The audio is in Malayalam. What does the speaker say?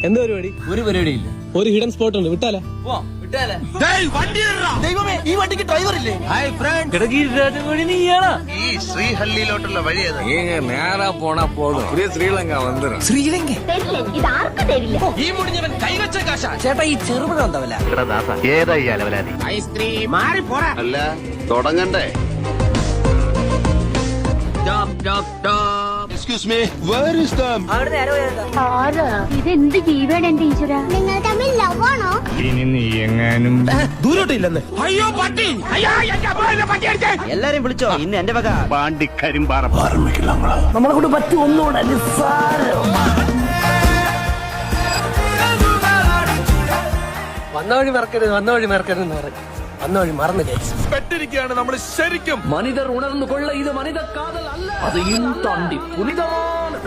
എന്താ പരിപാടി? ഒരു പരിപാടിയില്ല. ഒരു ഹിഡൻ സ്പോട്ട് ഉണ്ട്, വിട്ടാലേ? ദൈവമേ, ഈ വണ്ടിക്ക് ഡ്രൈവർ ഇല്ലേ? ഹായ് ഫ്രണ്ട്, ഈ ശ്രീഹള്ളിയിലോട്ടുള്ള വഴിയത് നേരാ പോണാ പോതും. ശ്രീലങ്ക വന്നിരും. ശ്രീലങ്ക. ഇത് ആർക്കും തരില്ല. ഈ മുടിഞ്ഞവൻ കൈവച്ച കാശ. ചേട്ടാ, ഈ ചെറുപഴം എന്താവല്ല? ഏതാ ഈ അലവലാതി? ഐസ്ക്രീം മാറി പോടാ. അല്ല, തുടങ്ങണ്ടേ? എക്സ്ക്യൂസ് മീ, വേർ ഈസ് ദം? ഇതെന്ത് ജീവൻ എന്റെ ഈശ്വര. നിങ്ങൾ തമ്മിൽ ലവ് ആണോ? ഇനി നീ എങ്ങാനും ദൂരോട്ടില്ലെന്ന്. അയ്യോ പട്ടി, അയ്യോ പട്ടി അടിച്ചേ. എല്ലാരും വിളിച്ചോ, ഇന്ന് എന്റെ വക. പാണ്ടിക്കരിമ്പാറ നമ്മളെ കൊണ്ട് പറ്റി ഒന്നുകൂടെ നിസ്സാരം. വന്ന വഴി മറക്കരുത്, വന്ന വഴി മറക്കരുത് എന്ന് പറയും. വന്ന വഴി മറന്നു പെട്ടിരിക്കുകയാണ് നമ്മൾ ശരിക്കും. മനിതർ ഉണർന്നു കൊള്ള, ഇത് മനിത കാതൽ അല്ല, അത് താണ്ടി പുനിതമാണ്.